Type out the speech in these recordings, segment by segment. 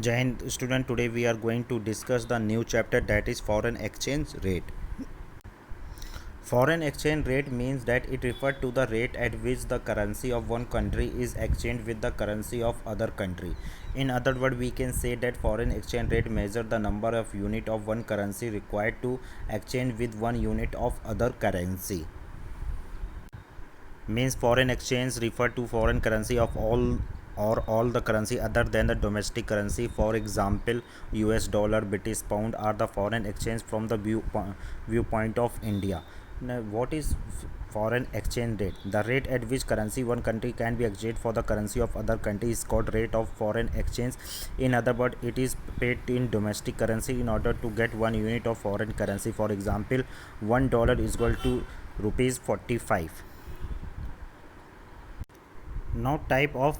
Jain student, today we are going to discuss the new chapter, that is foreign exchange rate. Foreign exchange rate means that it refers to the rate at which the currency of one country is exchanged with the currency of other country. In other words, we can say that foreign exchange rate measures the number of unit of one currency required to exchange with one unit of other currency. Means foreign exchange refer to foreign currency of all the currency other than the domestic currency. For example, US dollar, British pound are the foreign exchange from the viewpoint of India. Now, what is foreign exchange rate? The rate at which currency one country can be exchanged for the currency of other country is called rate of foreign exchange. In other words, it is paid in domestic currency in order to get one unit of foreign currency. For example, $1 is equal to rupees 45. Now, type of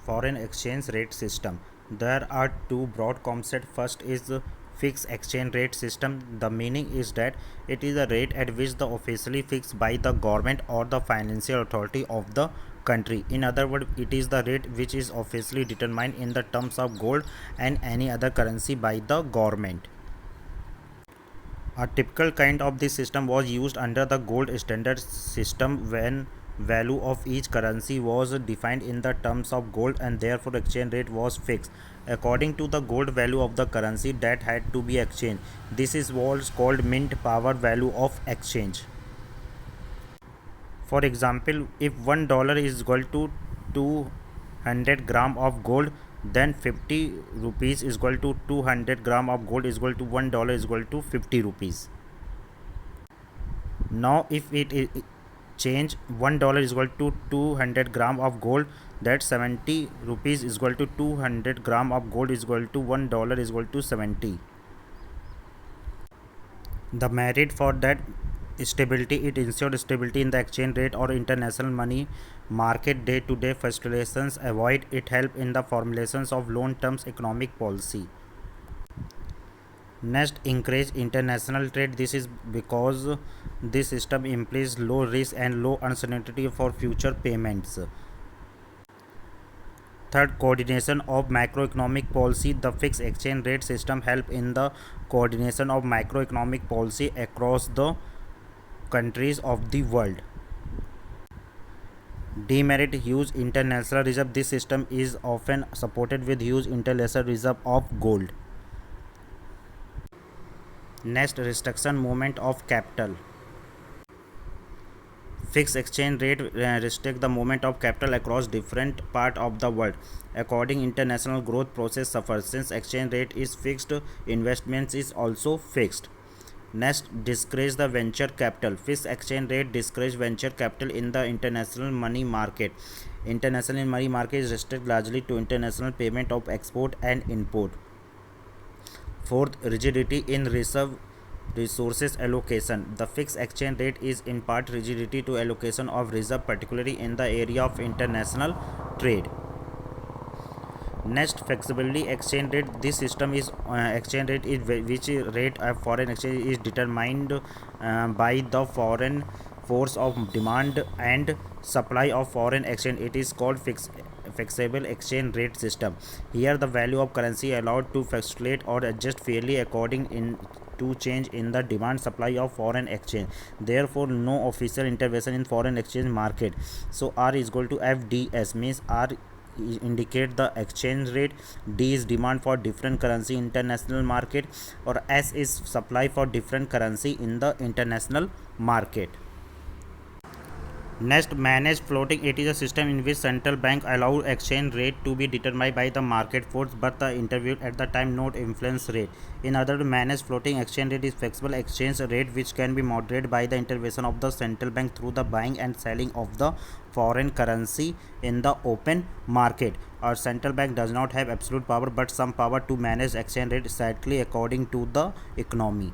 foreign exchange rate system. There are two broad concepts. First is the fixed exchange rate system. The meaning is that it is a rate at which the officially fixed by the government or the financial authority of the country. In other words, it is the rate which is officially determined in the terms of gold and any other currency by the government. A typical kind of this system was used under the gold standard system when value of each currency was defined in the terms of gold and therefore exchange rate was fixed according to the gold value of the currency that had to be exchanged. This is what's called mint power value of exchange. For example, if $1 is equal to 200 gram of gold, then 50 rupees is equal to 200 gram of gold is equal to $1 is equal to 50 rupees. Now if it is change, $1 is equal to 200 gram of gold, that 70 rupees is equal to 200 gram of gold is equal to $1 is equal to 70. The merit for that stability, it ensures stability in the exchange rate or international money market. Day to day fluctuations avoid it, help in the formulations of long term economic policy. Next, encourage international trade. This is because this system implies low risk and low uncertainty for future payments. Third, coordination of macroeconomic policy. The fixed exchange rate system help in the coordination of macroeconomic policy across the countries of the world. Demerit, huge international reserve. This system is often supported with huge international reserve of gold. Next, restriction movement of capital. Fixed exchange rate restrict the movement of capital across different part of the world. According international growth process suffers. Since exchange rate is fixed, investments is also fixed. Next, discourage the venture capital. Fixed exchange rate discourage venture capital in the international money market. International money market is restricted largely to international payment of export and import. Fourth, rigidity in reserve resources allocation. The fixed exchange rate is in part rigidity to allocation of reserve, particularly in the area of international trade. Next, flexibility exchange rate. This system is exchange rate is which rate of foreign exchange is determined by the foreign force of demand and supply of foreign exchange. It is called flexible exchange rate system. Here, the value of currency allowed to fluctuate or adjust fairly according in to change in the demand supply of foreign exchange. Therefore, no official intervention in foreign exchange market. So R is equal to FDS, means R indicate the exchange rate, D is demand for different currency international market, or S is supply for different currency in the international market. Next, manage floating. It is a system in which central bank allow exchange rate to be determined by the market force, but the interviewed at the time not influence rate. In other words, manage floating exchange rate is flexible exchange rate which can be moderated by the intervention of the central bank through the buying and selling of the foreign currency in the open market. Our central bank does not have absolute power but some power to manage exchange rate slightly according to the economy.